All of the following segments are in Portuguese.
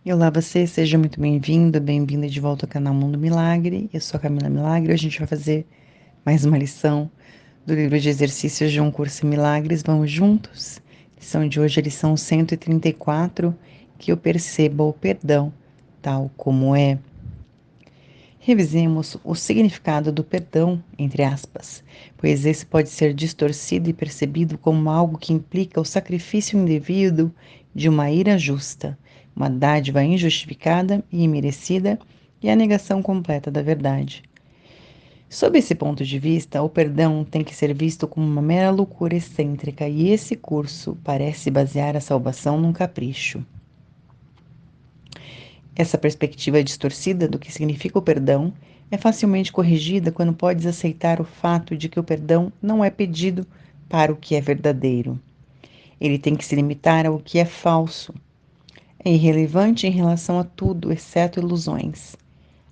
Olá você, seja muito bem-vindo, bem-vinda de volta ao canal Mundo Milagre. Eu sou a Camila Milagre. Hoje a gente vai fazer mais uma lição do livro de exercícios de Um Curso em Milagres. Vamos juntos? Lição de hoje é a lição 134, que eu perceba o perdão tal como é. Revisemos o significado do perdão, entre aspas, pois esse pode ser distorcido e percebido como algo que implica o sacrifício indevido de uma ira justa, uma dádiva injustificada e imerecida e a negação completa da verdade. Sob esse ponto de vista, o perdão tem que ser visto como uma mera loucura excêntrica e esse curso parece basear a salvação num capricho. Essa perspectiva distorcida do que significa o perdão é facilmente corrigida quando podes aceitar o fato de que o perdão não é pedido para o que é verdadeiro. Ele tem que se limitar ao que é falso. É irrelevante em relação a tudo, exceto ilusões.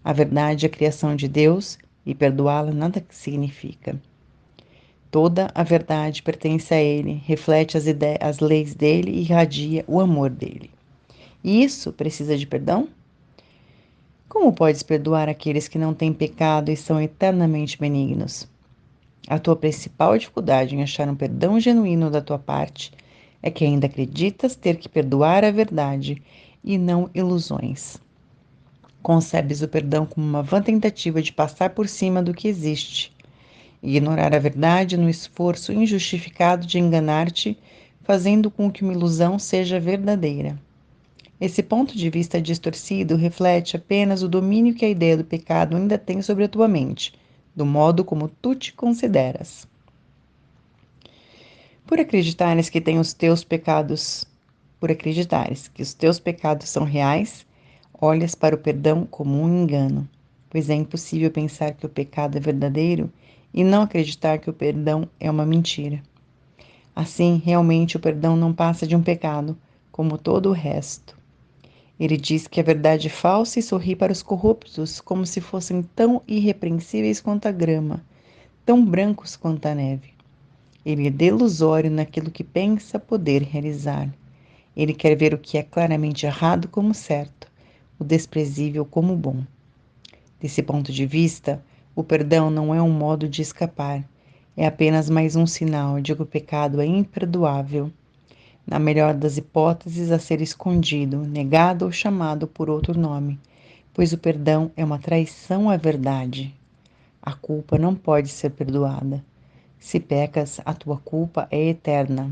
A verdade é a criação de Deus e perdoá-la nada significa. Toda a verdade pertence a Ele, reflete as leis dele e irradia o amor dele. E isso precisa de perdão? Como podes perdoar aqueles que não têm pecado e são eternamente benignos? A tua principal dificuldade em achar um perdão genuíno da tua parte é que ainda acreditas ter que perdoar a verdade e não ilusões. Concebes o perdão como uma vã tentativa de passar por cima do que existe, ignorar a verdade no esforço injustificado de enganar-te, fazendo com que uma ilusão seja verdadeira. Esse ponto de vista distorcido reflete apenas o domínio que a ideia do pecado ainda tem sobre a tua mente, do modo como tu te consideras. Por acreditares que tem os teus pecados, por acreditares que os teus pecados são reais, olhas para o perdão como um engano, pois é impossível pensar que o pecado é verdadeiro e não acreditar que o perdão é uma mentira. Assim, realmente o perdão não passa de um pecado, como todo o resto. Ele diz que a verdade é falsa e sorri para os corruptos, como se fossem tão irrepreensíveis quanto a grama, tão brancos quanto a neve. Ele é delusório naquilo que pensa poder realizar. Ele quer ver o que é claramente errado como certo, o desprezível como bom. Desse ponto de vista, o perdão não é um modo de escapar, é apenas mais um sinal de que o pecado é imperdoável, na melhor das hipóteses, a ser escondido, negado ou chamado por outro nome, pois o perdão é uma traição à verdade. A culpa não pode ser perdoada. Se pecas, a tua culpa é eterna.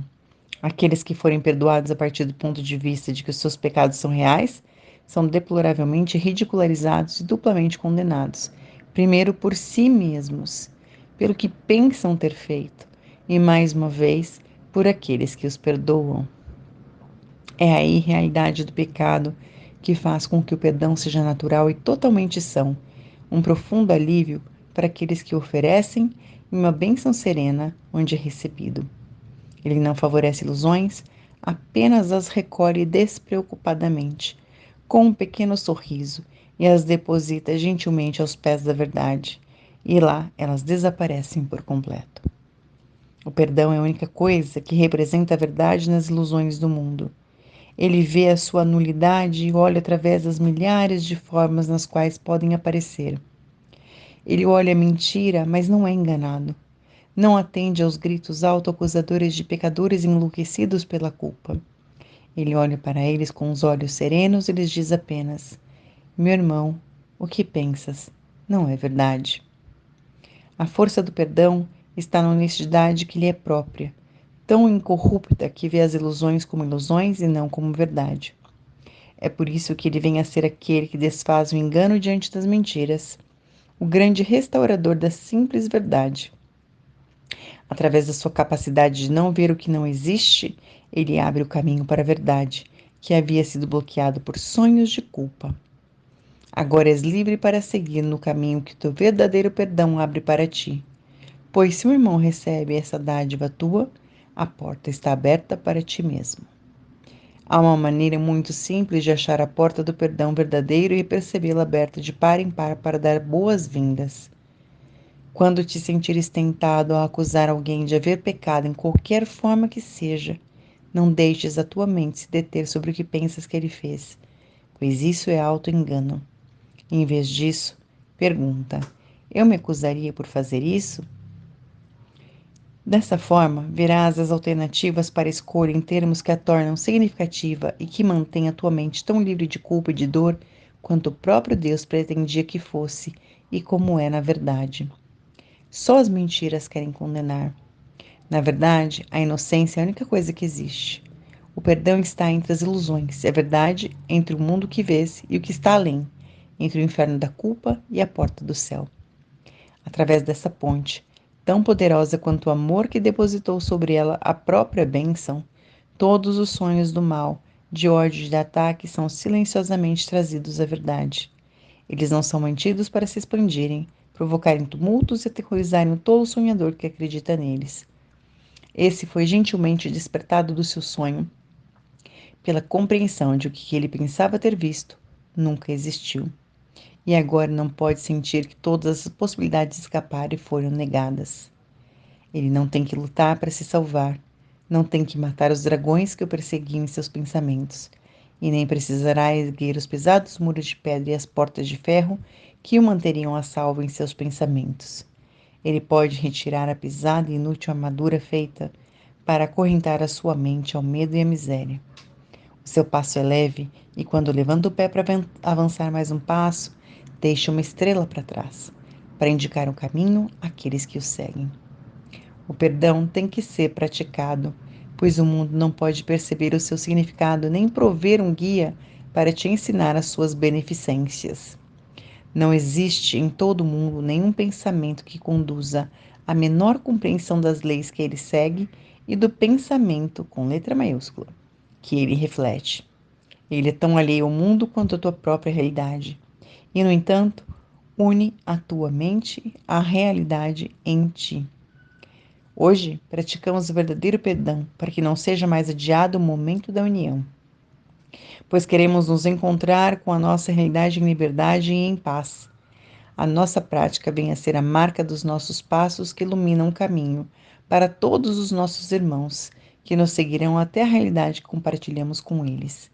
Aqueles que forem perdoados a partir do ponto de vista de que os seus pecados são reais, são deploravelmente ridicularizados e duplamente condenados. Primeiro por si mesmos, pelo que pensam ter feito, e mais uma vez, por aqueles que os perdoam. É a irrealidade do pecado que faz com que o perdão seja natural e totalmente são, um profundo alívio para aqueles que oferecem e uma bênção serena onde é recebido. Ele não favorece ilusões, apenas as recolhe despreocupadamente, com um pequeno sorriso, e as deposita gentilmente aos pés da verdade, e lá elas desaparecem por completo. O perdão é a única coisa que representa a verdade nas ilusões do mundo. Ele vê a sua nulidade e olha através das milhares de formas nas quais podem aparecer. Ele olha a mentira, mas não é enganado. Não atende aos gritos autoacusadores de pecadores enlouquecidos pela culpa. Ele olha para eles com os olhos serenos e lhes diz apenas: meu irmão, o que pensas? Não é verdade. A força do perdão está na honestidade que lhe é própria, tão incorrupta que vê as ilusões como ilusões e não como verdade. É por isso que ele vem a ser aquele que desfaz o engano diante das mentiras, o grande restaurador da simples verdade. Através da sua capacidade de não ver o que não existe, ele abre o caminho para a verdade, que havia sido bloqueado por sonhos de culpa. Agora és livre para seguir no caminho que teu verdadeiro perdão abre para ti. Pois se o irmão recebe essa dádiva tua, a porta está aberta para ti mesmo. Há uma maneira muito simples de achar a porta do perdão verdadeiro e percebê-la aberta de par em par para dar boas-vindas. Quando te sentires tentado a acusar alguém de haver pecado em qualquer forma que seja, não deixes a tua mente se deter sobre o que pensas que ele fez, pois isso é auto-engano. Em vez disso, pergunta: eu me acusaria por fazer isso? Dessa forma, verás as alternativas para a escolha em termos que a tornam significativa e que mantêm a tua mente tão livre de culpa e de dor quanto o próprio Deus pretendia que fosse e como é na verdade. Só as mentiras querem condenar. Na verdade, a inocência é a única coisa que existe. O perdão está entre as ilusões, é verdade entre o mundo que vês e o que está além, entre o inferno da culpa e a porta do céu. Através dessa ponte, tão poderosa quanto o amor que depositou sobre ela a própria bênção, todos os sonhos do mal, de ódio e de ataque são silenciosamente trazidos à verdade. Eles não são mantidos para se expandirem, provocarem tumultos e aterrorizarem o tolo sonhador que acredita neles. Esse foi gentilmente despertado do seu sonho, pela compreensão de que ele pensava ter visto nunca existiu. E agora não pode sentir que todas as possibilidades de escapar foram negadas. Ele não tem que lutar para se salvar, não tem que matar os dragões que o perseguiam em seus pensamentos, e nem precisará erguer os pesados muros de pedra e as portas de ferro que o manteriam a salvo em seus pensamentos. Ele pode retirar a pesada e inútil armadura feita para acorrentar a sua mente ao medo e à miséria. O seu passo é leve e, quando levanta o pé para avançar mais um passo, deixa uma estrela para trás, para indicar o caminho àqueles que o seguem. O perdão tem que ser praticado, pois o mundo não pode perceber o seu significado nem prover um guia para te ensinar as suas beneficências. Não existe em todo o mundo nenhum pensamento que conduza à menor compreensão das leis que ele segue e do pensamento, com letra maiúscula, que ele reflete. Ele é tão alheio ao mundo quanto a tua própria realidade. E, no entanto, une a tua mente à realidade em ti. Hoje, praticamos o verdadeiro perdão para que não seja mais adiado o momento da união, pois queremos nos encontrar com a nossa realidade em liberdade e em paz. A nossa prática vem a ser a marca dos nossos passos que iluminam o caminho para todos os nossos irmãos, que nos seguirão até a realidade que compartilhamos com eles.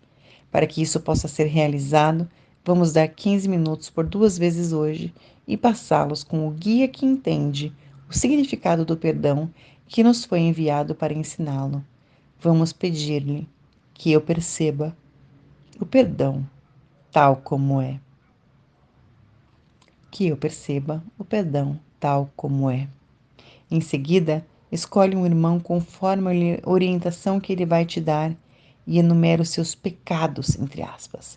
Para que isso possa ser realizado, vamos dar 15 minutos por 2 vezes hoje e passá-los com o guia que entende o significado do perdão que nos foi enviado para ensiná-lo. Vamos pedir-lhe que eu perceba o perdão tal como é. Que eu perceba o perdão tal como é. Em seguida, escolhe um irmão conforme a orientação que ele vai te dar e enumera os seus pecados, entre aspas,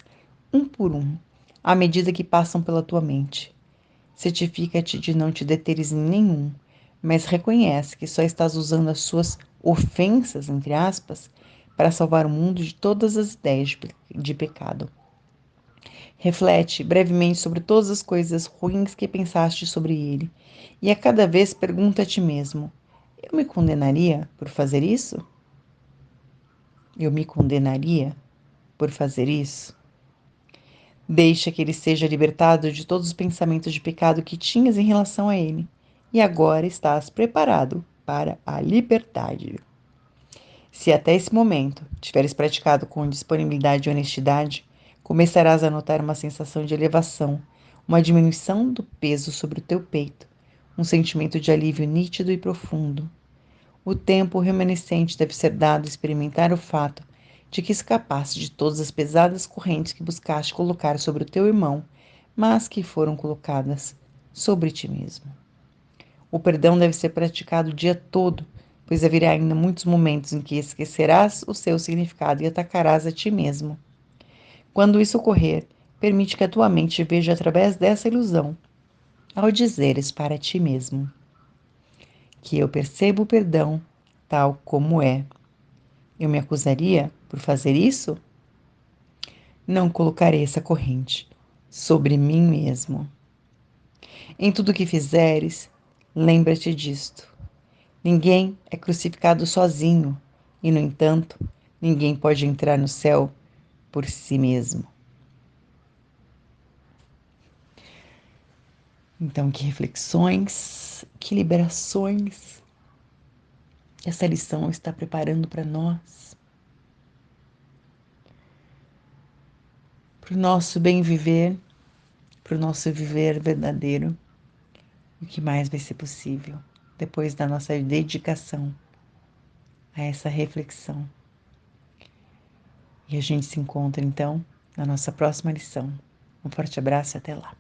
um por um, à medida que passam pela tua mente. Certifica-te de não te deteres em nenhum, mas reconhece que só estás usando as suas ofensas, entre aspas, para salvar o mundo de todas as ideias de pecado. Reflete brevemente sobre todas as coisas ruins que pensaste sobre ele, e a cada vez pergunta a ti mesmo: eu me condenaria por fazer isso? Eu me condenaria por fazer isso? Deixa que ele seja libertado de todos os pensamentos de pecado que tinhas em relação a ele, e agora estás preparado para a liberdade. Se até esse momento tiveres praticado com disponibilidade e honestidade, começarás a notar uma sensação de elevação, uma diminuição do peso sobre o teu peito, um sentimento de alívio nítido e profundo. O tempo remanescente deve ser dado a experimentar o fato de que escapaste de todas as pesadas correntes que buscaste colocar sobre o teu irmão, mas que foram colocadas sobre ti mesmo. O perdão deve ser praticado o dia todo, pois haverá ainda muitos momentos em que esquecerás o seu significado e atacarás a ti mesmo. Quando isso ocorrer, permite que a tua mente veja através dessa ilusão, ao dizeres para ti mesmo que eu percebo o perdão tal como é. Eu me acusaria por fazer isso? Não colocarei essa corrente sobre mim mesmo. Em tudo que fizeres, lembra-te disto. Ninguém é crucificado sozinho e, no entanto, ninguém pode entrar no céu por si mesmo. Então, que reflexões, que liberações essa lição está preparando para nós. para o nosso bem viver, para o nosso viver verdadeiro. O que mais vai ser possível depois da nossa dedicação a essa reflexão? E a gente se encontra então na nossa próxima lição. Um forte abraço e até lá.